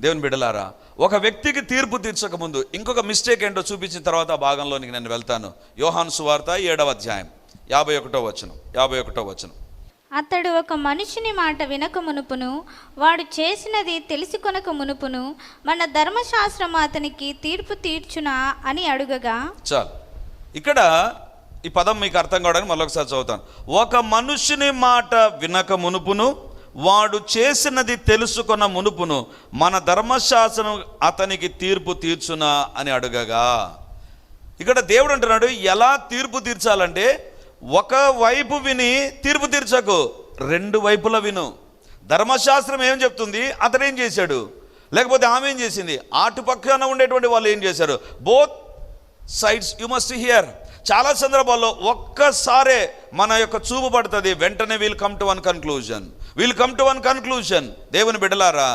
దేవుని బిడ్డలారా, ఒక వ్యక్తికి తీర్పు తీర్చక ముందు ఇంకొక మిస్టేక్ ఏంటో చూపించిన తర్వాత ఆ భాగంలోనికి నేను వెళ్తాను. యోహాను సువార్త 7వ అధ్యాయం 51వ వచనం. అతడు ఒక మనుషుని మాట వినక మునుపును వాడు చేసినది తెలిసి కొనక మునుపును మన ధర్మశాస్త్రము అతనికి తీర్పు తీర్చునా అని అడుగగా. చాలు, ఇక్కడ ఈ పదం మీకు అర్థం కావడానికి మరొకసారి చదువుతాను. ఒక మనుషుని మాట వినక మునుపును వాడు చేసినది తెలుసుకున్న మునుపును మన ధర్మశాస్త్రం అతనికి తీర్పు తీర్చునా అని అడగగా. ఇక్కడ దేవుడు అంటున్నాడు, ఎలా తీర్పు తీర్చాలంటే ఒక వైపు విని తీర్పు తీర్చకు, రెండు వైపులా విను. ధర్మశాస్త్రం ఏం చెప్తుంది, అతను ఏం చేశాడు, లేకపోతే ఆమె ఏం చేసింది, అటు పక్కన ఉండేటువంటి వాళ్ళు ఏం చేశారు. Both sides you must here. చాలా సందర్భాల్లో ఒక్కసారే మన యొక్క చూపు పడుతుంది, వెంటనే will come to one conclusion. దేవుని బిడ్డలారా,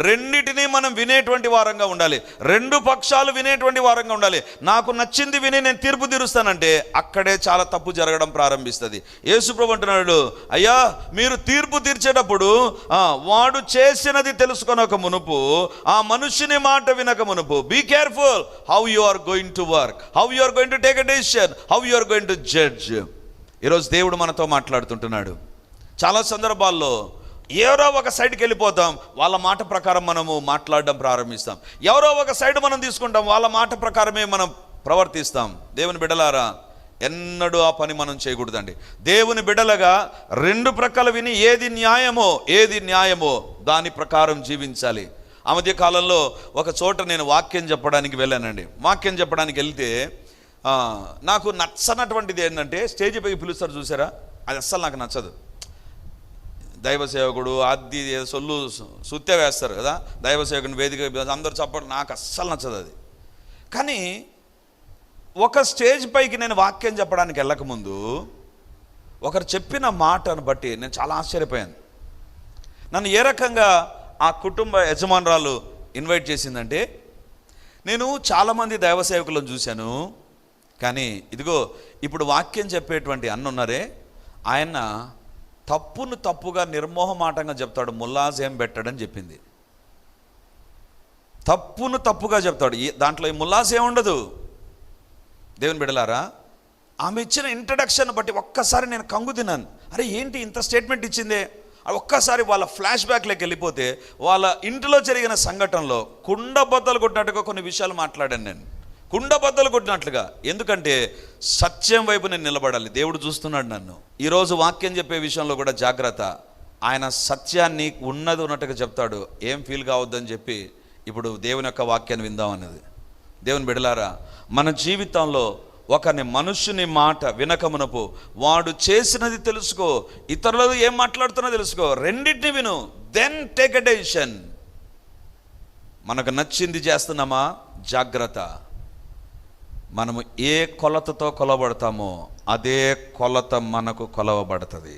రెండిటినీ మనం వినేటువంటి వారంగా ఉండాలి, రెండు పక్షాలు వినేటువంటి వారంగా ఉండాలి. నాకు నచ్చింది విని నేను తీర్పు తీరుస్తానంటే అక్కడే చాలా తప్పు జరగడం ప్రారంభిస్తుంది. యేసుప్రభు అంటున్నాడు, అయ్యా మీరు తీర్పు తీర్చేటప్పుడు వాడు చేసినది తెలుసుకొనక మునుపు, ఆ మనుషుని మాట వినక మునుపు, be careful how you are going to work, how you are going to take a decision, how you are going to judge. ఈరోజు దేవుడు మనతో మాట్లాడుతుంటున్నాడు. చాలా సందర్భాల్లో ఎవరో ఒక సైడ్కి వెళ్ళిపోతాం, వాళ్ళ మాట ప్రకారం మనము మాట్లాడడం ప్రారంభిస్తాం. ఎవరో ఒక సైడ్ మనం తీసుకుంటాం, వాళ్ళ మాట ప్రకారమే మనం ప్రవర్తిస్తాం. దేవుని బిడ్డలారా, ఎన్నడూ ఆ పని మనం చేయకూడదండి. దేవుని బిడ్డలుగా రెండు ప్రక్కల విని ఏది న్యాయమో దాని ప్రకారం జీవించాలి. ఆ మధ్య కాలంలో ఒక చోట నేను వాక్యం చెప్పడానికి వెళ్ళానండి. వాక్యం చెప్పడానికి వెళ్తే నాకు నచ్చనటువంటిది ఏంటంటే, స్టేజ్ పైకి పిలుస్తారు చూసారా, అది అస్సలు నాకు నచ్చదు. దైవ సేవకుడు అది సుత్య వేస్తారు కదా, దైవ సేవకుని వేదిక అందరూ చెప్పడం నాకు అస్సలు నచ్చదు అది. కానీ ఒక స్టేజ్ పైకి నేను వాక్యం చెప్పడానికి వెళ్ళకముందు ఒకరు చెప్పిన మాటను బట్టి నేను చాలా ఆశ్చర్యపోయాను. నన్ను ఏ రకంగా ఆ కుటుంబ యజమానురాలు ఇన్వైట్ చేసిందంటే, నేను చాలామంది దైవ సేవకులను చూశాను, కానీ ఇదిగో ఇప్పుడు వాక్యం చెప్పేటువంటి అన్న ఉన్నారే, ఆయన తప్పును తప్పుగా నిర్మోహమాటంగా చెప్తాడు, ముల్లాజ్ ఏం పెట్టాడని చెప్పింది. తప్పును తప్పుగా చెప్తాడు, దాంట్లో ఈ ముల్లాజ్ ఏముండదు. దేవుని బిడ్డలారా, ఆమె ఇచ్చిన ఇంట్రడక్షన్ బట్టి ఒక్కసారి నేను కంగు తిన్నాను. అరే ఏంటి ఇంత స్టేట్మెంట్ ఇచ్చిందే. ఒక్కసారి వాళ్ళ ఫ్లాష్ బ్యాక్లోకి వెళ్ళిపోతే వాళ్ళ ఇంటిలో జరిగిన సంఘటనలో కుండ బద్దలు కొట్టినట్టుగా కొన్ని విషయాలు మాట్లాడాను నేను, కుండ బద్దలు కొట్టినట్లుగా. ఎందుకంటే సత్యం వైపు నేను నిలబడాలి, దేవుడు చూస్తున్నాడు నన్ను. ఈరోజు వాక్యం చెప్పే విషయంలో కూడా జాగ్రత్త. ఆయన సత్యాన్ని ఉన్నట్టుగా చెప్తాడు, ఏం ఫీల్ కావద్దని చెప్పి ఇప్పుడు దేవుని యొక్క వాక్యాన్ని విందాం అన్నది. దేవుని బిడ్డలారా, మన జీవితంలో ఒకని మనుషుని మాట వినకమునపు వాడు చేసినది తెలుసుకో, ఇతరులు ఏం మాట్లాడుతున్నా తెలుసుకో, రెండింటిని విను, దెన్ టేక్ ఎ డెసిషన్. మనకు నచ్చింది చేస్తున్నామా, జాగ్రత్త. మనము ఏ కొలతతో కొలవబడతామో అదే కొలత మనకు కొలవబడుతుంది.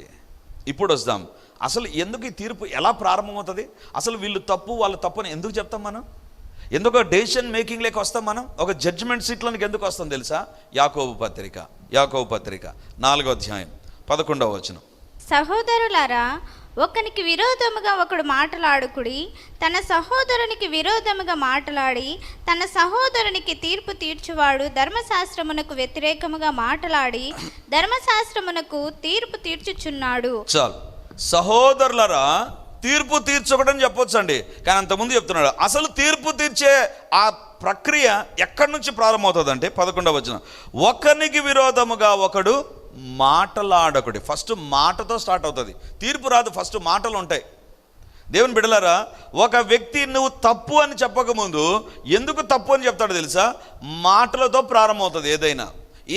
ఇప్పుడు వస్తాం, అసలు ఎందుకు ఈ తీర్పు ఎలా ప్రారంభమవుతుంది, అసలు వీళ్ళు తప్పు వాళ్ళు తప్పు అని ఎందుకు చెప్తాం మనం, ఎందుకు డెసిషన్ మేకింగ్ లేక వస్తాం మనం, ఒక జడ్జిమెంట్ సీట్లోనికి ఎందుకు వస్తాం తెలుసా. యాకోబు పత్రిక 4వ అధ్యాయం 11వ వచనం. సహోదరులారా, ఒకనికి విరోధముగా ఒకడు మాట్లాడుకుడి, తన సహోదరునికి విరోధముగా మాట్లాడి తన సహోదరునికి తీర్పు తీర్చువాడు ధర్మశాస్త్రమునకు వ్యతిరేకముగా మాట్లాడి ధర్మశాస్త్రమునకు తీర్పు తీర్చుచున్నాడు. చాలు, సహోదరులారా తీర్పు తీర్చకూడని చెప్పొచ్చు అండి, కానీ అంతకుముందు చెప్తున్నాడు అసలు తీర్పు తీర్చే ఆ ప్రక్రియ ఎక్కడి నుంచి ప్రారంభమవుతుంది అంటే 11వ వచనం. ఒకనికి విరోధముగా ఒకడు మాటలాడకుడి. ఫస్ట్ మాటతో స్టార్ట్ అవుతుంది, తీర్పు రాదు, ఫస్ట్ మాటలు ఉంటాయి. దేవుని బిడ్డలారా, ఒక వ్యక్తి నువ్వు తప్పు అని చెప్పకముందు ఎందుకు తప్పు అని చెప్తాడు తెలుసా, మాటలతో ప్రారంభమవుతుంది.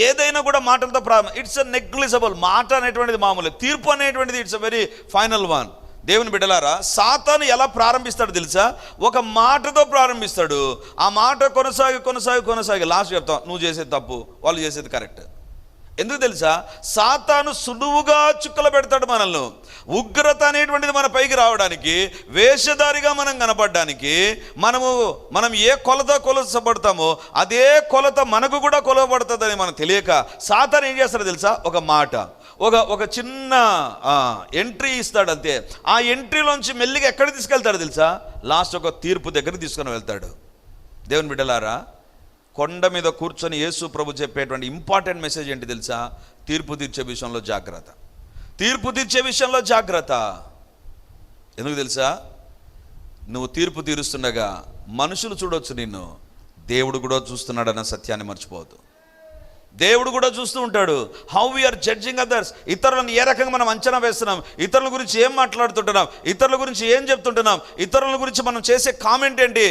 ఏదైనా కూడా మాటలతో ప్రారంభం. It's a negligible. మాట అనేటువంటిది మామూలు, తీర్పు అనేటువంటిది it's a very final one. దేవుని బిడ్డలారా, సాతాను ఎలా ప్రారంభిస్తాడు తెలుసా, ఒక మాటతో ప్రారంభిస్తాడు. ఆ మాట కొనసాగి లాస్ట్ చెప్తాం, నువ్వు చేసేది తప్పు, వాళ్ళు చేసేది కరెక్ట్. ఎందుకు తెలుసా, సాతాను సులువుగా చుక్కలు పెడతాడు మనల్ని. ఉగ్రత అనేటువంటిది మన పైకి రావడానికి, వేషధారిగా మనం కనపడడానికి, మనం ఏ కొలత కొలసపడతామో అదే కొలత మనకు కూడా కొలవబడుతుందని మనం తెలియక సాతాను ఏం చేస్తాడో తెలుసా, ఒక మాట ఒక చిన్న ఎంట్రీ ఇస్తాడు అంతే. ఆ ఎంట్రీలోంచి మెల్లిగా ఎక్కడ తీసుకెళ్తాడు తెలుసా? లాస్ట్ ఒక తీర్పు దగ్గర తీసుకొని వెళ్తాడు. దేవుని బిడ్డలారా, కొండ మీద కూర్చొని యేసు ప్రభు చెప్పేటువంటి ఇంపార్టెంట్ మెసేజ్ ఏంటి తెలుసా? తీర్పు తీర్చే విషయంలో జాగ్రత్త. తీర్పు తీర్చే విషయంలో జాగ్రత్త. ఎందుకు తెలుసా? నువ్వు తీర్పు తీరుస్తుండగా మనుషులు చూడొచ్చు నిన్ను, దేవుడు కూడా చూస్తున్నాడన్న సత్యాన్ని మర్చిపోవద్దు. దేవుడు కూడా చూస్తూ ఉంటాడు. How we're judging others. ఇతరులను ఏ రకంగా మనం అంచనా వేస్తున్నాం, ఇతరుల గురించి ఏం మాట్లాడుతుంటున్నాం, ఇతరుల గురించి ఏం చెప్తుంటున్నాం, ఇతరుల గురించి మనం చేసే కామెంట్ ఏంటి?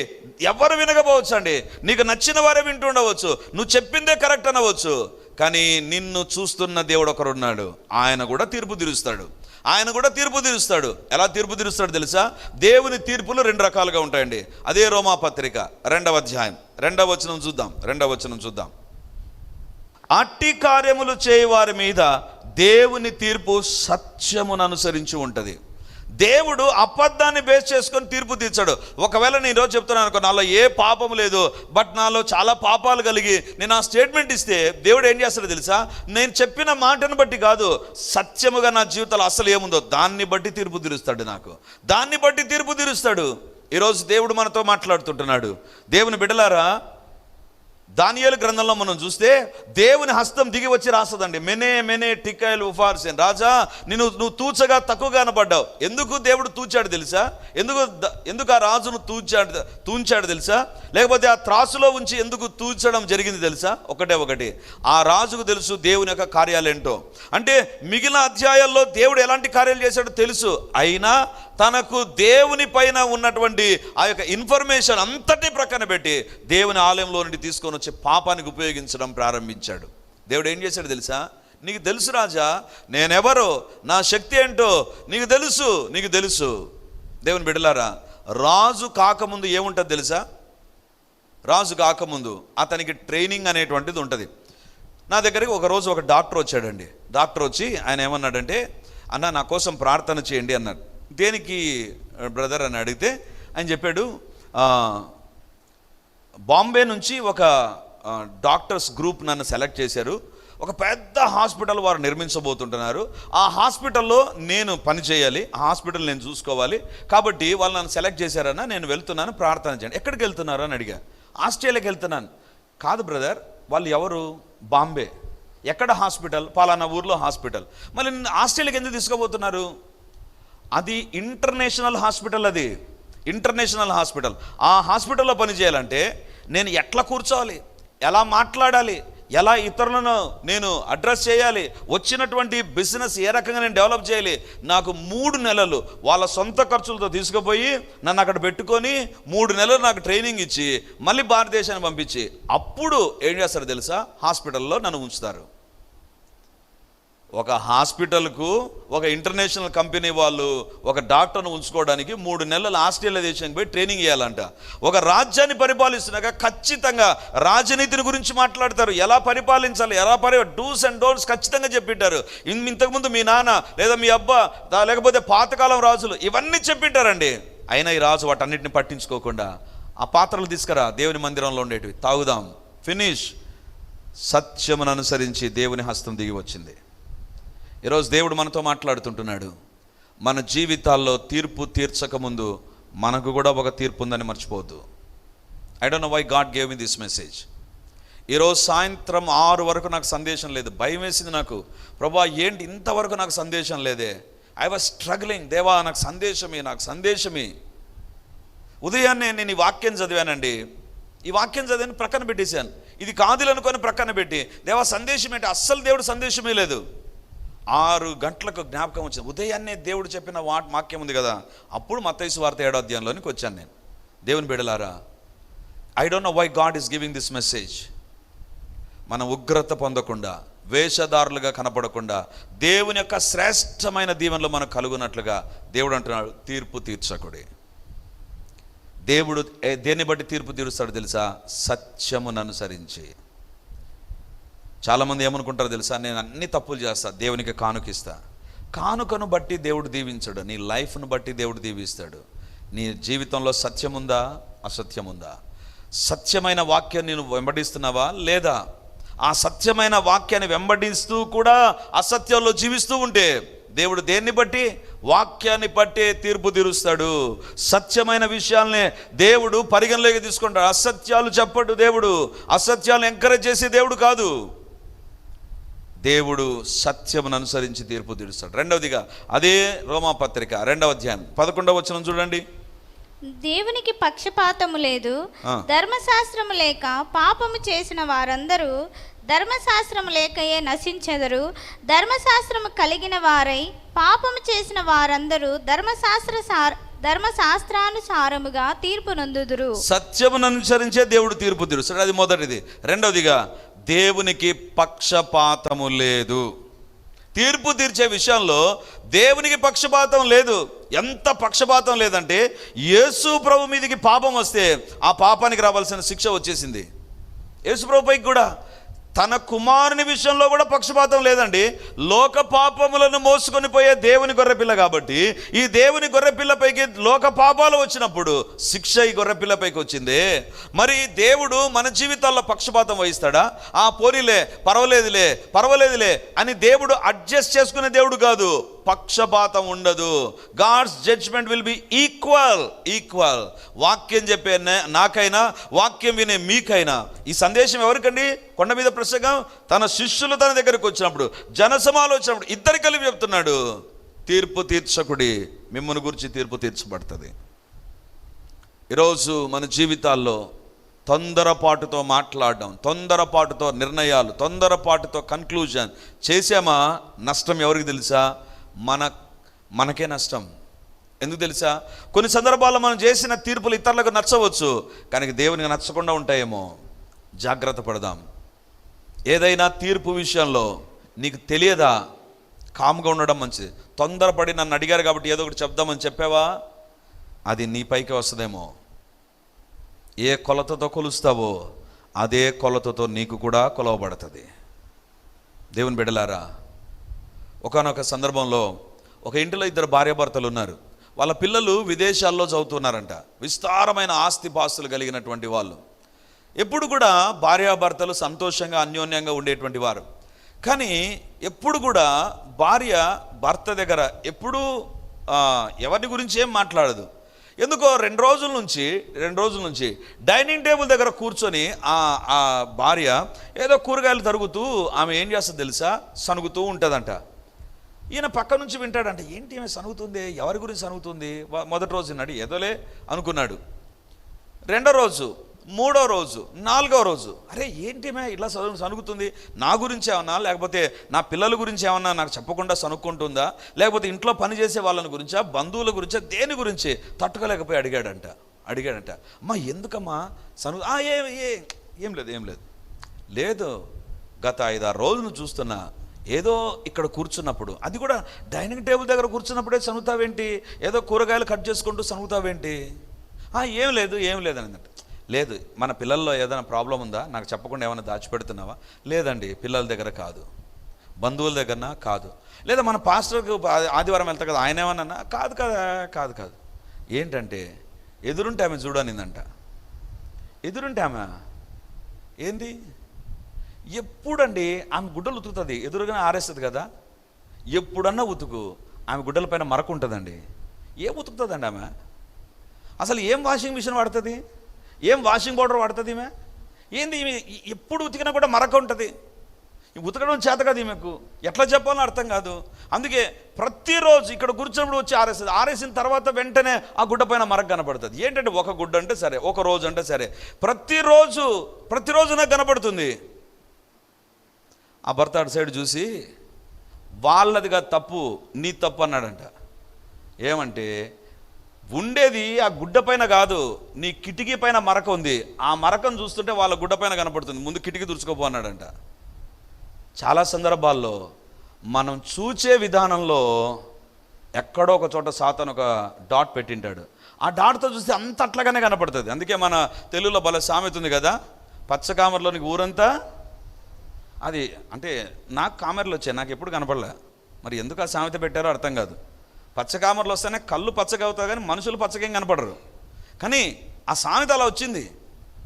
ఎవరు వినకపోవచ్చు అండి. నీకు నచ్చిన వారే వింటుండవచ్చు, నువ్వు చెప్పిందే కరెక్ట్ అనవచ్చు, కానీ నిన్ను చూస్తున్న దేవుడు ఒకరు ఉన్నాడు. ఆయన కూడా తీర్పు తీరుస్తాడు. ఆయన కూడా తీర్పు తీరుస్తాడు. ఎలా తీర్పు తీరుస్తాడు తెలుసా? దేవుని తీర్పులు 2 రకాలుగా ఉంటాయండి. అదే రోమాపత్రిక 2వ అధ్యాయం 2వ వచనం చూద్దాం. 2వ వచనం చూద్దాం. అట్టి కార్యములు చేయవారి మీద దేవుని తీర్పు సత్యమును అనుసరించి ఉంటుంది. దేవుడు అబద్ధాన్ని బేస్ చేసుకొని తీర్పు తీర్చాడు. ఒకవేళ నేను ఈరోజు చెప్తున్నాను అనుకో, నాలో ఏ పాపం లేదు, బట్ నాలో చాలా పాపాలు కలిగి నేను ఆ స్టేట్మెంట్ ఇస్తే దేవుడు ఏం చేస్తాడో తెలుసా? నేను చెప్పిన మాటను బట్టి కాదు, సత్యముగా నా జీవితంలో అసలు ఏముందో దాన్ని బట్టి తీర్పు తీరుస్తాడు. నాకు దాన్ని బట్టి తీర్పు తీరుస్తాడు. ఈరోజు దేవుడు మనతో మాట్లాడుతుంటున్నాడు. దేవుని బిడ్డలారా, దానియేలు గ్రంథంలో మనం చూస్తే దేవుని హస్తం దిగి వచ్చి రాస్తుందండి. మెనే టికైల్ ఉఫార్సెన్, రాజా నువ్వు తూచగా తక్కువ కనపడ్డావు. ఎందుకు దేవుడు తూచాడు తెలుసా? ఎందుకు ఆ రాజును తూంచాడు తెలుసా? లేకపోతే ఆ త్రాసులో ఉంచి ఎందుకు తూచడం జరిగింది తెలుసా? ఒకటి ఆ రాజుకు తెలుసు దేవుని యొక్క కార్యాలేంటో. అంటే మిగిలిన అధ్యాయాల్లో దేవుడు ఎలాంటి కార్యాలు చేశాడో తెలుసు, అయినా తనకు దేవుని పైన ఉన్నటువంటి ఆ యొక్క ఇన్ఫర్మేషన్ అంతటి ప్రక్కన పెట్టి దేవుని ఆలయంలో నుండి తీసుకొని వచ్చి పాపానికి ఉపయోగించడం ప్రారంభించాడు. దేవుడు ఏం చేశాడు తెలుసా? నీకు తెలుసు రాజా, నేనెవరో, నా శక్తి ఏంటో నీకు తెలుసు. దేవుని బిడ్డలారా, రాజు కాకముందు ఏముంటుంది తెలుసా? రాజు కాకముందు అతనికి ట్రైనింగ్ అనేటువంటిది ఉంటుంది. నా దగ్గరికి ఒకరోజు ఒక డాక్టర్ వచ్చాడండి. డాక్టర్ వచ్చి ఆయన ఏమన్నాడంటే, అన్న నా కోసం ప్రార్థన చేయండి అన్నాడు. దేనికి బ్రదర్ అని అడిగితే ఆయన చెప్పాడు, బాంబే నుంచి ఒక డాక్టర్స్ గ్రూప్ నన్ను సెలెక్ట్ చేశారు. ఒక పెద్ద హాస్పిటల్ వారు నిర్మించబోతుంటున్నారు. ఆ హాస్పిటల్లో నేను పని చేయాలి, ఆ హాస్పిటల్ నేను చూసుకోవాలి. కాబట్టి వాళ్ళు నన్ను సెలెక్ట్ చేశారన్న, నేను వెళ్తున్నాను, ప్రార్థన చేయండి. ఎక్కడికి వెళ్తున్నారు అని అడిగా. ఆస్ట్రేలియాకి వెళ్తున్నాను. కాదు బ్రదర్, వాళ్ళు ఎవరు? బాంబే. ఎక్కడ హాస్పిటల్? పలానా ఊర్లో హాస్పిటల్. మళ్ళీ ఆస్ట్రేలియాకి ఎందుకు తీసుకోబోతున్నారు? అది ఇంటర్నేషనల్ హాస్పిటల్. అది ఇంటర్నేషనల్ హాస్పిటల్. ఆ హాస్పిటల్లో పని చేయాలంటే నేను ఎట్లా కూర్చోవాలి, ఎలా మాట్లాడాలి, ఎలా ఇతరులను నేను అడ్రస్ చేయాలి, వచ్చినటువంటి బిజినెస్ ఏ రకంగా నేను డెవలప్ చేయాలి. నాకు 3 నెలలు వాళ్ళ సొంత ఖర్చులతో తీసుకుపోయి నన్ను అక్కడ పెట్టుకొని 3 నెలలు నాకు ట్రైనింగ్ ఇచ్చి మళ్ళీ భారతదేశాన్ని పంపించి అప్పుడు ఏం చేస్తారు తెలుసా? హాస్పిటల్లో నన్ను ఉంచుతారు. ఒక హాస్పిటల్కు ఒక ఇంటర్నేషనల్ కంపెనీ వాళ్ళు ఒక డాక్టర్ను ఉంచుకోవడానికి 3 నెలలు ఆస్ట్రేలియా దేశానికి పోయి ట్రైనింగ్ ఇవ్వాలంట. ఒక రాజ్యాన్ని పరిపాలిస్తున్నాక ఖచ్చితంగా రాజనీతిని గురించి మాట్లాడతారు. ఎలా పరిపాలించాలి, డూస్ అండ్ డోంట్స్ ఖచ్చితంగా చెప్పిట్టారు. ఇంతకుముందు మీ నాన్న లేదా మీ అబ్బా లేకపోతే పాతకాలం రాజులు ఇవన్నీ చెప్పిట్టారండి. అయినా ఈ రాజు వాటన్నిటిని పట్టించుకోకుండా ఆ పాత్రలు తీసుకురా, దేవుని మందిరంలో ఉండేటివి తాగుదాం, ఫినిష్. సత్యమును అనుసరించి దేవుని హస్తం దిగి వచ్చింది. ఈరోజు దేవుడు మనతో మాట్లాడుతుంటున్నాడు. మన జీవితాల్లో తీర్పు తీర్చకముందు మనకు కూడా ఒక తీర్పు ఉందని మర్చిపోవద్దు. I don't know why God gave me this message. ఈరోజు సాయంత్రం 6 వరకు నాకు సందేశం లేదు. భయం వేసింది నాకు. ప్రభా ఏంటి ఇంతవరకు నాకు సందేశం లేదే? I was struggling. దేవా నాకు సందేశమే. ఉదయాన్నే నేను ఈ వాక్యం చదివానండి. ఈ వాక్యం చదివాను, ప్రక్కన పెట్టేశాను. ఇది కాదులు అనుకొని ప్రక్కన పెట్టి దేవా సందేశం ఏంటి? అస్సలు దేవుడు సందేశమే లేదు. 6 గంటలకు జ్ఞాపకం వచ్చింది. ఉదయాన్నే దేవుడు చెప్పిన వాక్యం ఉంది కదా, అప్పుడు మత్తయి సువార్త 7వ అధ్యాయంలోనికి వచ్చాను నేను. దేవుని బిడ్డలారా, I don't know why God is giving this message. మనం ఉగ్రత పొందకుండా, వేషధారులుగా కనపడకుండా, దేవుని యొక్క శ్రేష్టమైన దీవెనలు మనకు కలుగునట్లుగా దేవుడు అంటున్నాడు, తీర్పు తీర్చకుడి. దేవుడు దేన్ని బట్టి తీర్పు తీరుస్తాడు తెలుసా? సత్యమును అనుసరించి. చాలామంది ఏమనుకుంటారో తెలుసా? నేను అన్ని తప్పులు చేస్తా, దేవునికి కానుకిస్తా. కానుకను బట్టి దేవుడు దీవించడు, నీ లైఫ్ను బట్టి దేవుడు దీవిస్తాడు. నీ జీవితంలో సత్యముందా, అసత్యముందా? సత్యమైన వాక్యం నేను వెంబడిస్తున్నావా లేదా? ఆ సత్యమైన వాక్యాన్ని వెంబడిస్తూ కూడా అసత్యంలో జీవిస్తూ ఉంటే దేవుడు దేన్ని బట్టి? వాక్యాన్ని బట్టే తీర్పు తీరుస్తాడు. సత్యమైన విషయాల్ని దేవుడు పరిగణలోకి తీసుకుంటాడు. అసత్యాలు చెప్పడు దేవుడు. అసత్యాలను ఎంకరేజ్ చేసే దేవుడు కాదు. దేవుడు సత్యమును అనుసరించి తీర్పు తీరుస్తాడు. రెండవదిగా అదే రోమాపత్రిక 2వ అధ్యాయం 11వ వచనం చూడండి. దేవునికి పక్షపాతము లేదు, ధర్మశాస్త్రము లేక పాపము చేసిన వారందరూ ధర్మశాస్త్రము లేకయే నశించెదరు. ధర్మశాస్త్రము కలిగిన వారై పాపము చేసిన వారందరూ ధర్మశాస్త్రానుసారముగా తీర్పు నొందుదురు. సత్యమును అనుసరించే దేవుడు తీర్పు తీరుస్తాడు. అది మొదటిది. రెండవదిగా దేవునికి పక్షపాతము లేదు. తీర్పు తీర్చే విషయంలో దేవునికి పక్షపాతం లేదు. ఎంత పక్షపాతం లేదంటే యేసు ప్రభు మీదకి పాపం వస్తే ఆ పాపానికి రావాల్సిన శిక్ష వచ్చేసింది. యేసు ప్రభుపైకి కూడా తన కుమారుని విషయంలో కూడా పక్షపాతం లేదండి. లోక పాపములను మోసుకొని పోయే దేవుని గొర్రెపిల్ల కాబట్టి ఈ దేవుని గొర్రెపిల్లపైకి లోక పాపాలు వచ్చినప్పుడు శిక్ష ఈ గొర్రెపిల్లపైకి వచ్చింది. మరి దేవుడు మన జీవితాల్లో పక్షపాతం వహిస్తాడా? పోనీలే, పర్వాలేదులే అని దేవుడు అడ్జస్ట్ చేసుకునే దేవుడు కాదు. పక్షపాతం ఉండదు. God's judgement will be equal. వాక్యం చెప్పే నాకైనా, వాక్యం వినే మీకైనా. ఈ సందేశం ఎవరికండి? కొండ మీద ప్రసంగం తన శిష్యులు తన దగ్గరకు వచ్చినప్పుడు, జనసమాలు వచ్చినప్పుడు ఇద్దరు కలిపి చెప్తున్నాడు, తీర్పు తీర్చకుడి, మిమ్మల్ని గురించి తీర్పు తీర్చబడుతుంది. ఈరోజు మన జీవితాల్లో తొందరపాటుతో మాట్లాడడం, తొందరపాటుతో నిర్ణయాలు, తొందరపాటుతో కన్క్లూజన్ చేసామా, నష్టం ఎవరికి తెలుసా? మనకే నష్టం. ఎందుకు తెలుసా? కొన్ని సందర్భాల్లో మనం చేసిన తీర్పులు ఇతరులకు నచ్చవచ్చు, కానీ దేవునికి నచ్చకుండా ఉంటాయేమో. జాగ్రత్త పడదాం. ఏదైనా తీర్పు విషయంలో నీకు తెలియదా? కామ్గా ఉండడం మంచిది. తొందరపడి నన్ను అడిగారు కాబట్టి ఏదో ఒకటి చెప్దామని చెప్పావా, అది నీ పైకి వస్తుందేమో. ఏ కొలతతో కొలుస్తావో అదే కొలతతో నీకు కూడా కొలవబడుతుంది. దేవుని బిడ్డలారా, ఒకానొక సందర్భంలో ఒక ఇంటిలో ఇద్దరు భార్యాభర్తలు ఉన్నారు. వాళ్ళ పిల్లలు విదేశాల్లో చదువుతున్నారంట. విస్తారమైన ఆస్తిపాస్తులు కలిగినటువంటి వాళ్ళు. ఎప్పుడు కూడా భార్యాభర్తలు సంతోషంగా అన్యోన్యంగా ఉండేటువంటి వారు. కానీ ఎప్పుడు కూడా భార్య భర్త దగ్గర ఎప్పుడూ ఎవరి గురించి ఏం మాట్లాడదు. ఎందుకో రెండు రోజుల నుంచి డైనింగ్ టేబుల్ దగ్గర కూర్చొని ఆ భార్య ఏదో కూరగాయలు తరుగుతూ ఆమె ఏం చేస్తుంది తెలుసా? సనుగుతూ ఉంటుందంట. ఈయన పక్క నుంచి వింటాడంట, ఏంటి ఏమి సనుగుతుంది, ఎవరి గురించి సనుగుతుంది? మొదటి రోజు విన్నాడు, ఏదోలే అనుకున్నాడు. రెండో రోజు, మూడో రోజు, నాలుగో రోజు, అరే ఏంటిమే ఇట్లా సనుగుతుంది, నా గురించి ఏమన్నా, లేకపోతే నా పిల్లల గురించి ఏమన్నా నాకు చెప్పకుండా సనుక్కుంటుందా, లేకపోతే ఇంట్లో పనిచేసే వాళ్ళని గురించా, బంధువుల గురించా, దేని గురించి తట్టుకోలేకపోయి అడిగాడంట. అమ్మా ఎందుకమ్మా ఏం లేదు గత 5-6 రోజులు చూస్తున్నా, ఏదో ఇక్కడ కూర్చున్నప్పుడు, అది కూడా డైనింగ్ టేబుల్ దగ్గర కూర్చున్నప్పుడే సనుగుతావేంటి, ఏదో కూరగాయలు కట్ చేసుకుంటూ సనుగుతావేంటి? ఏం లేదు అన్నట్టు. లేదు, మన పిల్లల్లో ఏదైనా ప్రాబ్లం ఉందా, నాకు చెప్పకుండా ఏమైనా దాచిపెడుతున్నావా? లేదండి, పిల్లల దగ్గర కాదు, బంధువుల దగ్గర కాదు, లేదా మన పాస్టర్కి ఆదివారం వెళ్తా కదా ఆయన ఏమన్నా కాదు. ఏంటంటే ఎదురుంటే ఆమె చూడనిందంట. ఎదురుంటే ఆమె ఏంది, ఎప్పుడండి ఆమె గుడ్డలు ఉతుకుతుంది, ఎదురుగానే ఆరేస్తుంది కదా, ఎప్పుడన్నా ఉతుకు ఆమె గుడ్డల పైన మరక ఉంటుందండి. ఏం ఉతుకుతుందండి ఆమె? అసలు ఏం వాషింగ్ మిషన్ వాడుతుంది, ఏం వాషింగ్ పౌడర్ వాడుతుంది ఈమె? ఏంది ఈమె ఎప్పుడు ఉతికినా కూడా మరక ఉంటుంది. ఉతకడం చేత కాదు ఈమెకు, ఎట్లా చెప్పాలో అర్థం కాదు. అందుకే ప్రతిరోజు ఇక్కడ కూర్చున్నప్పుడు వచ్చి ఆరేస్తుంది. ఆరేసిన తర్వాత వెంటనే ఆ గుడ్డ పైన మరక కనపడుతుంది. ఏంటంటే ఒక గుడ్డ అంటే సరే, ఒక రోజు అంటే సరే, ప్రతిరోజు నాకు కనపడుతుంది. ఆ భర్త అటు సైడ్ చూసి, వాళ్ళదిగా తప్పు, నీ తప్పు అన్నాడంట. ఏమంటే ఉండేది ఆ గుడ్డ పైన కాదు, నీ కిటికీ పైన మరక ఉంది. ఆ మరకను చూస్తుంటే వాళ్ళ గుడ్డ పైన కనపడుతుంది, ముందు కిటికీ తుడుచుకోపో అన్నాడంట. చాలా సందర్భాల్లో మనం చూచే విధానంలో ఎక్కడో ఒక చోట సాతాను ఒక డాట్ పెట్టింటాడు. ఆ డాట్తో చూస్తే అంత అట్లాగానే కనపడుతుంది. అందుకే మన తెలుగులో భలే సామెత ఉంది కదా, పచ్చకామర్లోనికి ఊరంతా. అది అంటే నాకు కామెర్లు వచ్చాయి, నాకు ఎప్పుడు కనపడలే. మరి ఎందుకు ఆ సామెత పెట్టారో అర్థం కాదు. పచ్చకామర్లు వస్తేనే కళ్ళు పచ్చగా అవుతాయి కానీ మనుషులు పచ్చగా కనపడరు. కానీ ఆ సామెత అలా వచ్చింది.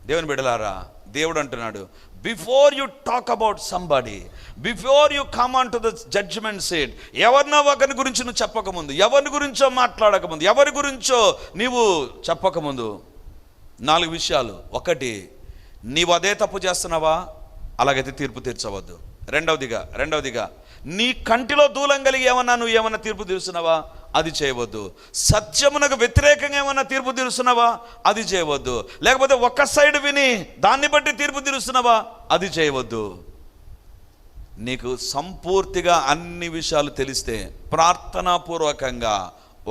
దేవుని బిడ్డలారా, దేవుడు అంటున్నాడు, before you talk about somebody, before you come on to the judgement seat, ఎవరినో ఒకరి గురించి నువ్వు చెప్పకముందు, ఎవరి గురించో మాట్లాడకముందు, ఎవరి గురించో నీవు చెప్పకముందు 4 విషయాలు. 1, నీవు అదే తప్పు చేస్తున్నావా, అలాగైతే తీర్పు తీర్చవద్దు. రెండవదిగా నీ కంటిలో దూలం కలిగి నువ్వు ఏమన్నా తీర్పు తీరుస్తున్నావా, అది చేయవద్దు. సత్యమునకు వ్యతిరేకంగా ఏమన్నా తీర్పు తీరుస్తున్నావా, అది చేయవద్దు. లేకపోతే ఒక్క సైడ్ విని దాన్ని బట్టి తీర్పు తీరుస్తున్నావా, అది చేయవద్దు. నీకు సంపూర్తిగా అన్ని విషయాలు తెలిస్తే ప్రార్థనాపూర్వకంగా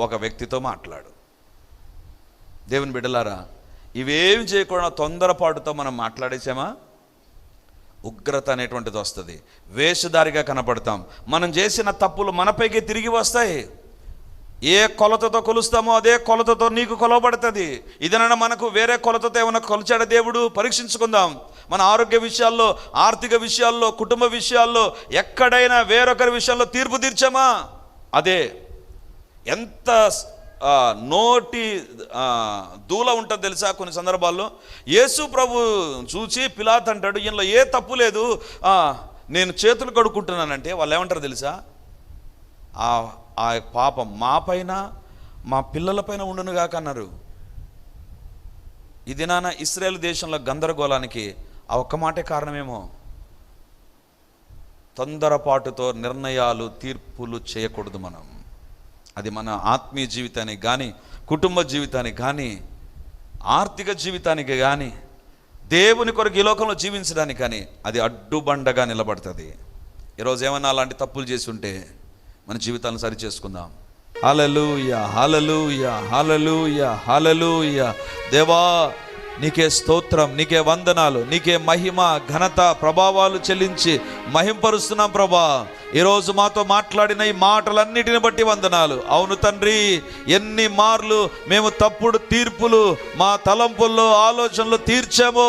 ఒక వ్యక్తితో మాట్లాడు. దేవుని బిడ్డలారా, ఇవేమి చేయకుండా తొందరపాటుతో మనం మాట్లాడేసామా, ఉగ్రత అనేటువంటిది వస్తుంది. వేషధారిగా కనపడతాం. మనం చేసిన తప్పులు మనపైకి తిరిగి వస్తాయి. ఏ కొలతతో కొలుస్తామో అదే కొలతతో నీకు కొలవబడుతుంది. ఇదనన్నా మనకు వేరే కొలతతో ఏమైనా కొలిచాడా దేవుడు? పరీక్షించుకుందాం. మన ఆరోగ్య విషయాల్లో, ఆర్థిక విషయాల్లో, కుటుంబ విషయాల్లో ఎక్కడైనా వేరొకరి విషయాల్లో తీర్పు తీర్చామా? అదే ఎంత నోటి దూల ఉంటుంది తెలుసా? కొన్ని సందర్భాల్లో యేసు ప్రభు చూచి పిలాతు అంటాడు, ఈయనలో ఏ తప్పు లేదు, నేను చేతులు కడుక్కుంటున్నానంటే వాళ్ళు ఏమంటారు తెలుసా? ఆ పాపం మా పైన మా పిల్లలపైన ఉండునుగాక అన్నారు. ఈ దినాన ఇశ్రాయేలు దేశంలో గందరగోళానికి ఆ ఒక్క మాటే కారణమేమో. తొందరపాటుతో నిర్ణయాలు, తీర్పులు చేయకూడదు మనం. అది మన ఆత్మీయ జీవితానికి కానీ, కుటుంబ జీవితానికి కానీ, ఆర్థిక జీవితానికి కానీ, దేవుని కొరకు ఈ లోకంలో జీవించడానికి కానీ అది అడ్డుబండగా నిలబడుతుంది. ఈరోజు ఏమన్నా అలాంటి తప్పులు చేసి ఉంటే మన జీవితాలను సరి చేసుకుందాం. హల్లెలూయా, హల్లెలూయా, హల్లెలూయా, హల్లెలూయా. దేవా నీకే స్తోత్రం, నీకే వందనాలు, నీకే మహిమ, ఘనత, ప్రభావాలు చెల్లించి మహింపరుస్తున్నాం ప్రభా. ఈరోజు మాతో మాట్లాడిన ఈ మాటలన్నిటిని బట్టి వందనాలు. అవును తండ్రి, ఎన్ని మార్లు మేము తప్పుడు తీర్పులు మా తలంపుల్లో, ఆలోచనలు తీర్చామో,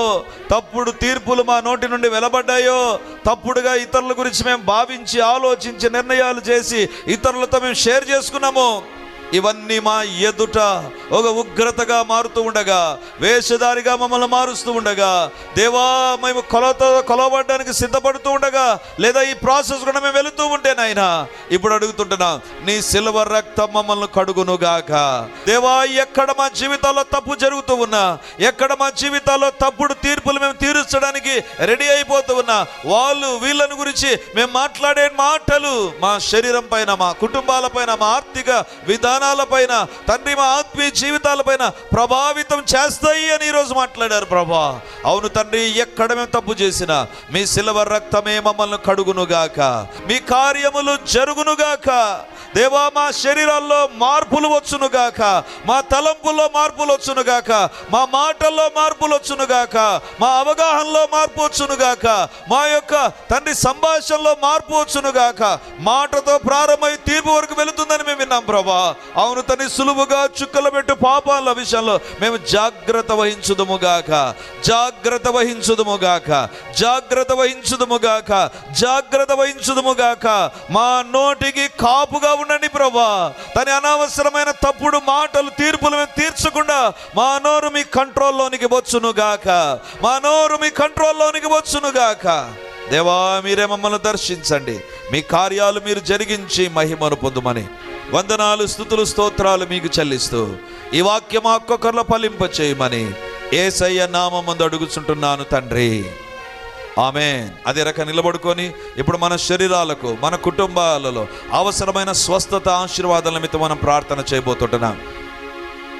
తప్పుడు తీర్పులు మా నోటి నుండి వెలబడ్డాయో, తప్పుడుగా ఇతరుల గురించి మేము భావించి, ఆలోచించి, నిర్ణయాలు చేసి ఇతరులతో మేము షేర్ చేసుకున్నాము. ఇవన్నీ మా ఎదుట ఒక ఉగ్రతగా మారుతూ ఉండగా, వేషధారిగా మమ్మల్ని మారుస్తూ ఉండగా, దేవా మేము కొలవబడడానికి సిద్ధపడుతూ ఉండగా, లేదా ఈ ప్రాసెస్ కూడా మేము వెళుతూ ఉంటే నాయనా, ఇప్పుడు అడుగుతుంటున్నాం, నీ సిల్వ రక్తం మమ్మల్ని కడుగునుగాక. దేవా ఎక్కడ మా జీవితాల్లో తప్పు జరుగుతూ ఉన్నా, ఎక్కడ మా జీవితాల్లో తప్పుడు తీర్పులు మేము తీర్చడానికి రెడీ అయిపోతూ ఉన్నా, వాళ్ళు వీళ్ళని గురించి మేము మాట్లాడే మాటలు మా శరీరం పైన, మా కుటుంబాల పైన, మా ఆర్థిక విధానం పైన, తండ్రి మా ఆత్మీయ జీవితాలపైన ప్రభావితం చేస్తాయి అని ఈరోజు మాట్లాడారు ప్రభా. అవును తండ్రి, ఎక్కడ మేము తప్పు చేసినా మీ సిల్వ రక్తమే మమ్మల్ని కడుగునుగాక, మీ కార్యములు జరుగునుగాక. దేవా మా శరీరాల్లో మార్పులు వచ్చునుగాక, మా తలంపుల్లో మార్పులు వచ్చునుగాక, మా మాటల్లో మార్పులు వచ్చునుగాక, మా అవగాహనలో మార్పు వచ్చునుగాక, మా యొక్క తండ్రి సంభాషణలో మార్పు వచ్చునుగాక. మాటతో ప్రారంభమై తీర్పు వరకు వెళుతుందని మేము విన్నాం ప్రభా. అవును తండ్రి, సులువుగా చుక్కలు పెట్టు పాపాల విషయంలో మేము జాగ్రత్త వహించుదుముగాక, జాగ్రత్త వహించుదుముగాక, జాగ్రత్త వహించుదుముగాక, జాగ్రత్త వహించుదుముగాక. మా నోటికి కాపుగా ఉండండి ప్రభా. తన అనవసరమైన తప్పుడు మాటలు, తీర్పులు మేము తీర్చకుండా మా నోరు మీ కంట్రోల్లోనికి వచ్చునుగాక, మా నోరు మీ కంట్రోల్లోనికి వచ్చునుగాక. దేవా మీరే మమ్మల్ని దర్శించండి, మీ కార్యాలు మీరు జరిగించి మహిమను పొందుమని వందనాలు, స్తుతులు, స్తోత్రాలు మీకు చెల్లిస్తూ ఈ వాక్యం ఒక్కొక్కరిలో ఫలింప చేయమని యేసయ్య నామమందు అడుగుచుంటున్నాను తండ్రి, ఆమేన్. అదే రకంగా నిలబడుకొని ఇప్పుడు మన శరీరాలకు, మన కుటుంబాలలో అవసరమైన స్వస్థత, ఆశీర్వాదాల నిమిత్తం మనం ప్రార్థన చేయబోతుంటున్నాం.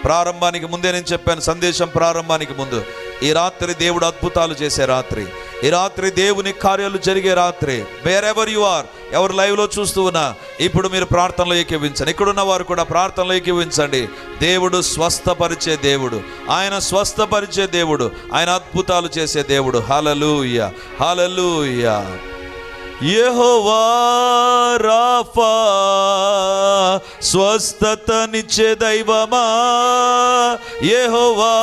ప్రారంభానికి ముందే నేను చెప్పాను, సందేశం ప్రారంభానికి ముందు, ఈ రాత్రి దేవుడు అద్భుతాలు చేసే రాత్రి, ఈ రాత్రి దేవుని కార్యాలు జరిగే రాత్రి. వేర్ ఎవర్ యు ఆర్, ఎవరు లైవ్లో చూస్తూ ఉన్నా ఇప్పుడు మీరు ప్రార్థనలో ఏకీవించండి. ఇక్కడున్న వారు కూడా ప్రార్థనలో ఏకీవించండి. దేవుడు స్వస్థపరిచే దేవుడు, ఆయన స్వస్థపరిచే దేవుడు, ఆయన అద్భుతాలు చేసే దేవుడు. హల్లెలూయా, హల్లెలూయా. యెహోవా రాఫా, స్వస్థతనిచ్చే దైవమా, యెహోవా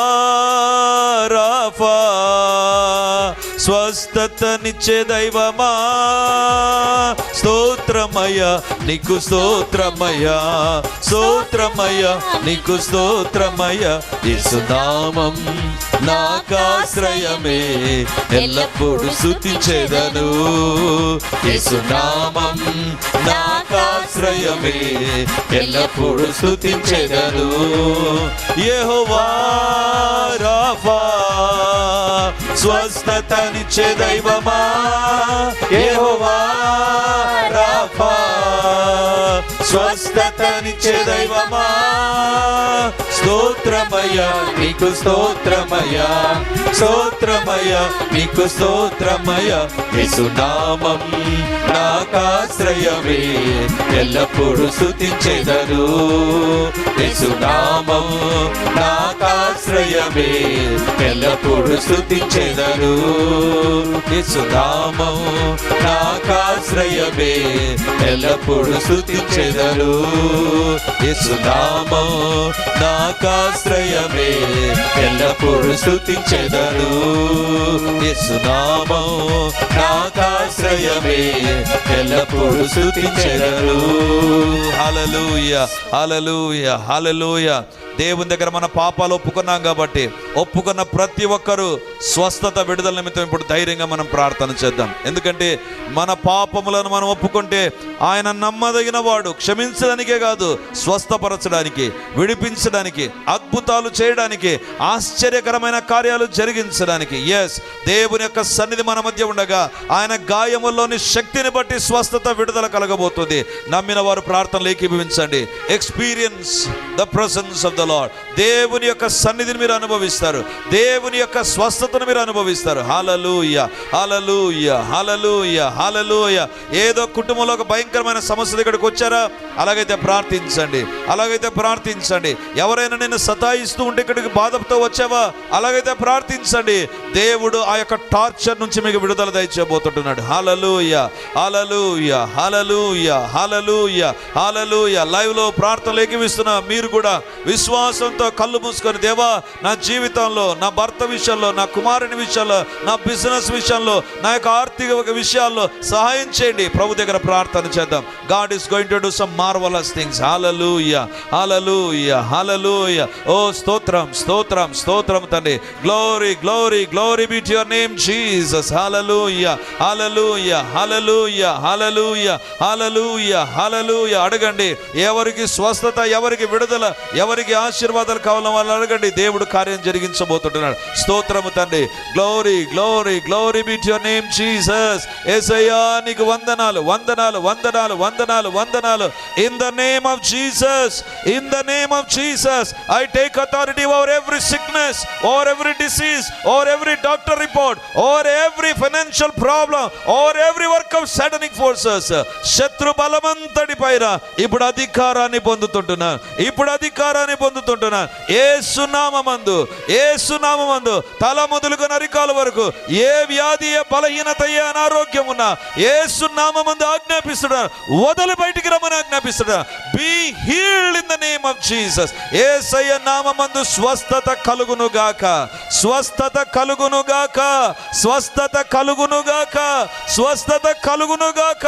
రాఫా, స్వస్థత స్వస్థతనిచ్చే దైవమా, స్తోత్రమయ్య నీకు స్తోత్రమయ్య, స్తోత్రమయ్య నీకు స్తోత్రమయ్య. యేసునామం నాకాశ్రయమే, ఎల్లప్పుడూ స్తుతించెదను. యేసునామం నాకాశ్రయమే, ఎల్లప్పుడూ స్తుతించెదను. యెహోవా రాఫా, స్వస్థతనిచ్చే దైవమా, యెహోవా రాఫా, స్వస్థతనిచ్చే దైవమా, స్తోత్రమయ్య నీకు స్తోత్రమయ్య, స్తోత్రమయ్య నీకు స్తోత్రమయ్య. యేసునామం నాకాశ్రయమే, ఎల్లప్పుడూ స్తుతించెదను. యేసునామం నాకాశ్రయమే, ఎల్లప్పుడూ స్తుతించెదను. యేసునామం నాకాశ్రయమే, ఎల్లప్పుడూ స్తుతించెదను. యేసునామం నాకాశ్రయమే, ఎల్లప్పుడూ స్తుతించెదను. యేసునామం నాకాశ్రయమే, ఎల్లప్పుడూ స్తుతించెదను. హల్లెలూయా, హల్లెలూయా, హల్లెలూయా. దేవుని దగ్గర మన పాపాలు ఒప్పుకున్నాం కాబట్టి ఒప్పుకున్న ప్రతి ఒక్కరూ స్వస్థత విడుదల నిమిత్తం ఇప్పుడు ధైర్యంగా మనం ప్రార్థన చేద్దాం. ఎందుకంటే మన పాపములను మనం ఒప్పుకుంటే ఆయన నమ్మదగిన వాడు, క్షమించడానికే కాదు స్వస్థపరచడానికి, విడిపించడానికి, అద్భుతాలు చేయడానికి, ఆశ్చర్యకరమైన కార్యాలు జరిగించడానికి. ఎస్, దేవుని యొక్క సన్నిధి మన మధ్య ఉండగా ఆయన గాయముల్లోని శక్తిని బట్టి స్వస్థత విడుదల కలగబోతుంది. నమ్మిన వారు ప్రార్థనలు ఏకీభవించండి. Experience the presence of the lord. దేవుని యొక్క సన్నిధిని మీరు అనుభవిస్తారు, దేవుని యొక్క స్వస్థతను మీరు అనుభవిస్తారు. హల్లెలూయా, హల్లెలూయా, హల్లెలూయా, హల్లెలూయా. ఏదో కుటుంబంలో ఒక భయంకరమైన సమస్య దగ్గరికి వచ్చారా? అలాగైతే ప్రార్థించండి, అలాగైతే ప్రార్థించండి. ఎవరైనా నిన్ను సతాయిస్తూ ఉంటే ఇక్కడికి బాధతో వచ్చావా? అలాగైతే ప్రార్థించండి. దేవుడు ఆ యొక్క టార్చర్ నుంచి మీకు విడుదల దయచేయబోతుంటున్నాడు. హల్లెలూయా, హల్లెలూయా, హల్లెలూయా, హల్లెలూయా, హల్లెలూయా. లైవ్ లో ప్రార్థనలు ఏకీవిస్తున్నా మీరు కూడా విశ్వాసంతో కళ్ళు మూసుకొని, దేవా నా జీవితంలో, నా భర్త విషయంలో, నా కుమారుని విషయంలో, నా బిజినెస్ విషయంలో, నా యొక్క ఆర్థిక విషయాల్లో సహాయం చేయండి. ప్రభు దగ్గర ప్రార్థన చేద్దాం. God is going to do some marvellous things. Hallelujah, hallelujah, hallelujah. ఓ స్తోత్రం, స్తోత్రం, స్తోత్రం తండ్రి. Glory, glory, glory be to your name Jesus. Hallelujah, hallelujah, hallelujah, hallelujah, hallelujah, hallelujah. అడగండి, ఎవరికి స్వస్థత, ఎవరికి విడుదల, ఎవరికి ఆశీర్వాదాలు కావాలో వాళ్ళు అడగండి. దేవుడు కార్యం జరిగించబోతుంటున్నాడు. స్తోత్రము తండ్రి. Glory, glory, glory be to your name Jesus. యేసయ్యా నీకు వందనాలు, వందనాలు, వందనాలు, వందనాలు, వందనాలు. In the name of Jesus, in the name of Jesus I take authority over every sickness, over every disease, over every doctor report, over every financial problem, over every work of satanic forces. శత్రు బలమంతటి పైన ఇప్పుడు అధికారాన్ని పొందుతుంటున్నాను, ఇప్పుడు అధికారాన్ని పొందుతుంటున్నాను. యేసు నామమందు, యేసు నామమందు తల మొదలుకొని అరికాల వరకు ఏ వ్యాధి, ఏ బలహీనత, ఏ అనారోగ్యం ఉన్నా యేసు నామమందు ఆజ్ఞాపిస్తున్నాను, వదిలి బయటికి రమ్మని ఆజ్ఞాపిస్తున్నాను. Be healed in the name of Jesus. యేసయ్య నామమందు స్వస్థత కలుగును గాక, స్వస్థత కలుగును గాక, స్వస్థత కలుగును గాక, స్వస్థత కలుగును గాక.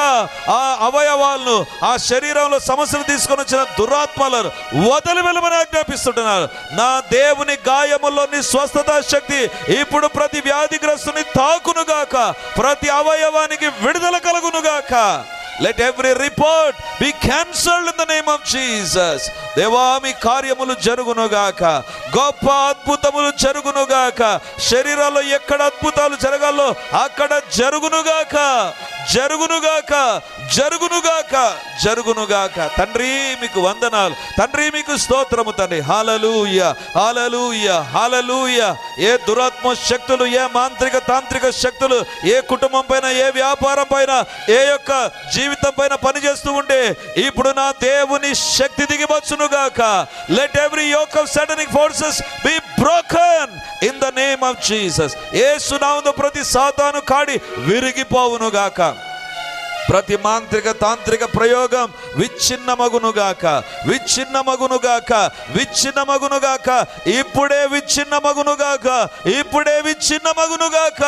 ఆ అవయవాలను, ఆ శరీరంలో సమస్యలు తీసుకొని వచ్చిన దురాత్మలను వదిలి వెళ్ళమని ఆజ్ఞాపిస్తుంటున్నారు. నా దేవుని గాయముల్లోని స్వస్థత శక్తి ఇప్పుడు ప్రతి వ్యాధిగ్రస్తుని తాకునుగాక, ప్రతి అవయవానికి విడుదల కలుగునుగాక. Let every report be cancelled in the name of Jesus. దేవా మీ కార్యములు జరుగునుగాక, గొప్ప అద్భుతములు జరుగునుగాక. శరీరాల్లో ఎక్కడ అద్భుతాలు జరగాలో అక్కడ జరుగునుగాక, జరుగునుగాక, జరుగునుగాక, జరుగునుగాక. తండ్రి మీకు వందనాలు, తండ్రి మీకు స్తోత్రము తండ్రి. హల్లెలూయా, హల్లెలూయా, హల్లెలూయా. ఏ దురాత్మ శక్తులు, ఏ మాంత్రిక తాంత్రిక శక్తులు ఏ కుటుంబం పైన, ఏ వ్యాపారం పైన, ఏ యొక్క జీవితం పైన పనిచేస్తూ ఉంటే ఇప్పుడు నా దేవుని శక్తి దిగివచ్చునుగాక. Let every yoke of satanic forces be broken in the name of Jesus. Yesu నామములో ప్రతి సాతాను కాడి విరిగిపోవునుగాక. ప్రతి మాంత్రిక తాంత్రిక ప్రయోగం విచ్ఛిన్నమగునుగాక, విచ్ఛిన్నమగునుగాక, విచ్ఛిన్నమగునుగాక, ఇప్పుడే విచ్ఛిన్నమగునుగాక, ఇప్పుడే విచ్ఛిన్నమగునుగాక,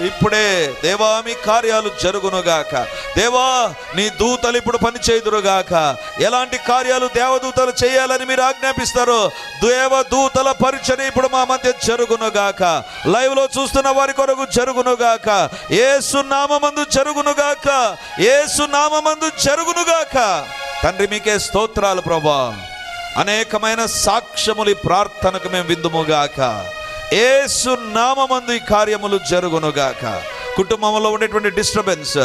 ఇప్పుడే దేవా మీ కార్యాలు జరుగునుగాక. దేవా నీ దూతలు ఇప్పుడు పని చేయుదురుగాక. ఎలాంటి కార్యాలు దేవదూతలు చేయాలని మీరు ఆజ్ఞాపిస్తారో దేవదూతల పరిచర్య ఇప్పుడు మా మధ్య జరుగునుగాక. లైవ్ లో చూస్తున్న వారి కొరకు జరుగునుగాక. యేసు నామమందు జరుగునుగాక, యేసు నామమందు జరుగునుగాక. తండ్రి మీకే స్తోత్రాలు ప్రభా. అనేకమైన సాక్ష్యములు ఈ ప్రార్థనకు మేము విందుముగాక. యేసు నామమందు ఈ కార్యములు జరుగునుగాక. కుటుంబంలో ఉండేటువంటి డిస్టర్బెన్స్,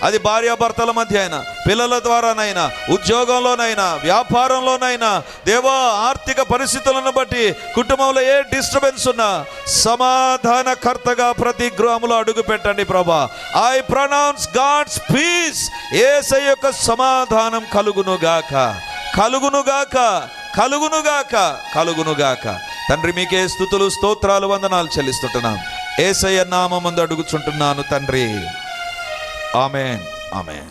అది భార్యాభర్తల మధ్య అయినా, పిల్లల ద్వారానైనా, ఉద్యోగంలోనైనా, వ్యాపారంలోనైనా, దేవా ఆర్థిక పరిస్థితులను బట్టి కుటుంబంలో ఏ డిస్టర్బెన్స్ ఉన్నా సమాధానకర్తగా ప్రతి గృహంలో అడుగు పెట్టండి ప్రభా. I pronounce God's peace. యేసయ్య యొక్క సమాధానం కలుగునుగాక, కలుగునుగాక, కలుగునుగాక, కలుగునుగాక. తండ్రి మీకే స్తుతులు స్తోత్రాలు వందనాలు చెల్లిస్తుంటున్నాం. యేసయ్య నామమందు అడుగుచుంటున్నాను తండ్రి. ఆమేన్, ఆమేన్.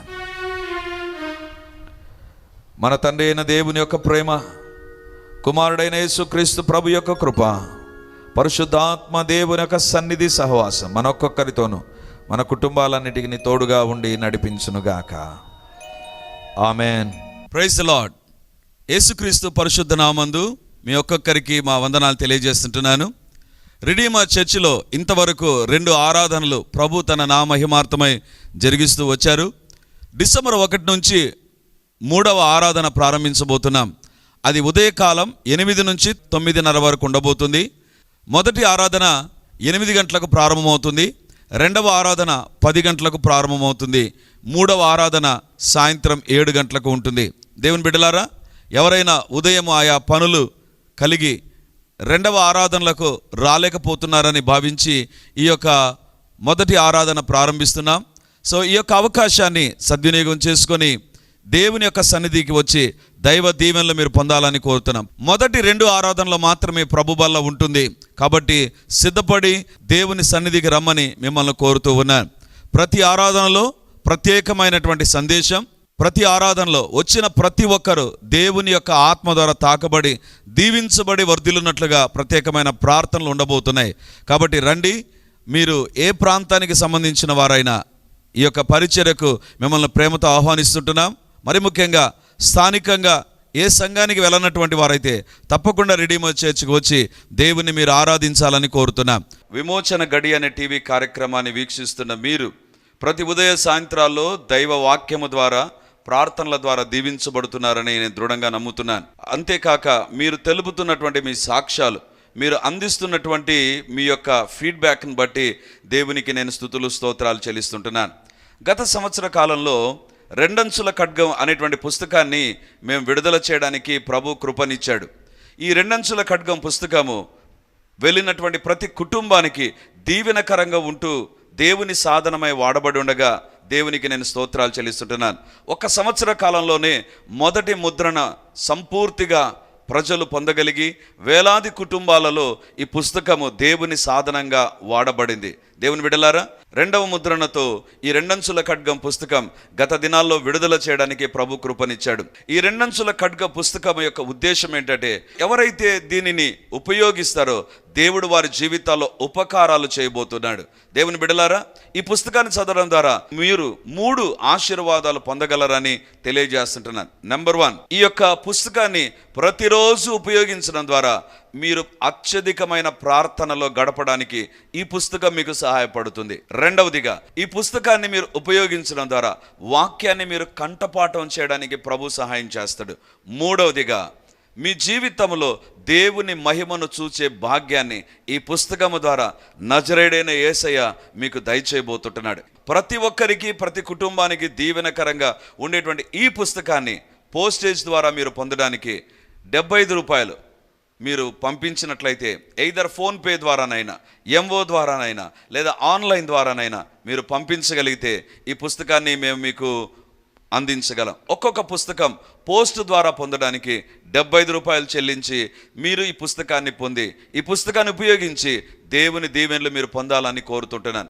మన తండ్రి అయిన దేవుని యొక్క ప్రేమ, కుమారుడైన యేసుక్రీస్తు ప్రభు యొక్క కృప, పరిశుద్ధాత్మ దేవుని యొక్క సన్నిధి సహవాసం మన ఒక్కొక్కరితోనూ మన కుటుంబాలన్నిటికీ తోడుగా ఉండి నడిపించునుగాక. ఆమేన్. Praise the lord. యేసుక్రీస్తు పరిశుద్ధ నామందు మీ ఒక్కొక్కరికి మా వందనాలు తెలియజేస్తుంటున్నాను. రిడీమర్ చర్చిలో ఇంతవరకు 2 ఆరాధనలు ప్రభు తన నామహిమార్థమై జరిగిస్తూ వచ్చారు. డిసెంబర్ 1 నుంచి 3వ ఆరాధన ప్రారంభించబోతున్నాం. అది ఉదయకాలం 8 నుంచి 9:30 వరకు ఉండబోతుంది. మొదటి ఆరాధన 8 గంటలకు ప్రారంభమవుతుంది. 2వ ఆరాధన 10 గంటలకు ప్రారంభమవుతుంది. 3వ ఆరాధన సాయంత్రం 7 గంటలకు ఉంటుంది. దేవుని బిడ్డలారా, ఎవరైనా ఉదయం ఆయా పనులు కలిగి 2వ ఆరాధనలకు రాలేకపోతున్నారని భావించి ఈ యొక్క మొదటి ఆరాధన ప్రారంభిస్తున్నాం. సో ఈ యొక్క అవకాశాన్ని సద్వినియోగం చేసుకొని దేవుని యొక్క సన్నిధికి వచ్చి దైవ దీవెనలు మీరు పొందాలని కోరుతున్నాం. మొదటి 2 ఆరాధనలు మాత్రమే ప్రభు బల్ల ఉంటుంది కాబట్టి సిద్ధపడి దేవుని సన్నిధికి రమ్మని మిమ్మల్ని కోరుతూ ఉన్నాను. ప్రతి ఆరాధనలో ప్రత్యేకమైనటువంటి సందేశం, ప్రతి ఆరాధనలో వచ్చిన ప్రతి ఒక్కరూ దేవుని యొక్క ఆత్మ ద్వారా తాకబడి దీవించబడి వర్ధిల్లున్నట్లుగా ప్రత్యేకమైన ప్రార్థనలు ఉండబోతున్నాయి. కాబట్టి రండి. మీరు ఏ ప్రాంతానికి సంబంధించిన వారైనా ఈ యొక్క పరిచర్యకు మిమ్మల్ని ప్రేమతో ఆహ్వానిస్తుంటున్నాం. మరి ముఖ్యంగా స్థానికంగా ఏ సంఘానికి వెళ్ళనటువంటి వారైతే తప్పకుండా రిడీమర్ చర్చికి వచ్చి దేవుని మీరు ఆరాధించాలని కోరుతున్నాం. విమోచన గడి అనే టీవీ కార్యక్రమాన్ని వీక్షిస్తున్న మీరు ప్రతి ఉదయ సాయంత్రాల్లో దైవ వాక్యము ద్వారా ప్రార్థనల ద్వారా దీవించబడుతున్నారని నేను దృఢంగా నమ్ముతున్నాను. అంతేకాక మీరు తెలుపుతున్నటువంటి మీ సాక్ష్యాలు, మీరు అందిస్తున్నటువంటి మీ యొక్క ఫీడ్బ్యాక్ని బట్టి దేవునికి నేను స్తుతులు స్తోత్రాలు చెల్లిస్తుంటున్నాను. గత సంవత్సర కాలంలో 2 అంచుల ఖడ్గం అనేటువంటి పుస్తకాన్ని మేము విడుదల చేయడానికి ప్రభు కృపనిచ్చాడు. ఈ 2 అంచుల ఖడ్గం పుస్తకము వెళ్ళినటువంటి ప్రతి కుటుంబానికి దీవెనకరంగా ఉంటూ దేవుని సాధనమై వాడబడి ఉండగా దేవునికి నేను స్తోత్రాలు చెల్లిస్తుంటున్నాను. 1 సంవత్సర కాలంలోనే మొదటి ముద్రణ సంపూర్తిగా ప్రజలు పొందగలిగి వేలాది కుటుంబాలలో ఈ పుస్తకము దేవుని సాధనంగా వాడబడింది. దేవుని బిడ్డలారా, 2వ ముద్రణతో ఈ 2 అంచుల ఖడ్గం పుస్తకం గత దినాల్లో విడుదల చేయడానికి ప్రభు కృపనిచ్చాడు. ఈ 2 అంచుల ఖడ్గ పుస్తకం యొక్క ఉద్దేశం ఏంటంటే, ఎవరైతే దీనిని ఉపయోగిస్తారో దేవుడు వారి జీవితాల్లో ఉపకారాలు చేయబోతున్నాడు. దేవుని బిడ్డలారా, ఈ పుస్తకాన్ని చదవడం ద్వారా మీరు 3 ఆశీర్వాదాలు పొందగలరని తెలియజేస్తుంటున్నాను. నెంబర్ 1, ఈ యొక్క పుస్తకాన్ని ప్రతిరోజు ఉపయోగించడం ద్వారా మీరు అత్యధికమైన ప్రార్థనలో గడపడానికి ఈ పుస్తకం మీకు సహాయపడుతుంది. రెండవదిగా, ఈ పుస్తకాన్ని మీరు ఉపయోగించడం ద్వారా వాక్యాన్ని మీరు కంఠపాఠం చేయడానికి ప్రభు సహాయం చేస్తాడు. మూడవదిగా, మీ జీవితంలో దేవుని మహిమను చూచే భాగ్యాన్ని ఈ పుస్తకము ద్వారా నజరేయుడైన యేసయ్య మీకు దయచేయబోతున్నాడు. ప్రతి ఒక్కరికి, ప్రతి కుటుంబానికి దీవెనకరంగా ఉండేటువంటి ఈ పుస్తకాన్ని పోస్టేజ్ ద్వారా మీరు పొందడానికి 75 రూపాయలు మీరు పంపించినట్లయితే ఎయిదర్ ఫోన్పే ద్వారానైనా, ఎంఓ ద్వారానైనా, లేదా ఆన్లైన్ ద్వారానైనా మీరు పంపించగలిగితే ఈ పుస్తకాన్ని మేము మీకు అందించగలం. ఒక్కొక్క పుస్తకం పోస్ట్ ద్వారా పొందడానికి 75 రూపాయలు చెల్లించి మీరు ఈ పుస్తకాన్ని పొంది ఈ పుస్తకాన్ని ఉపయోగించి దేవుని దీవెనలు మీరు పొందాలని కోరుతుంటున్నాను.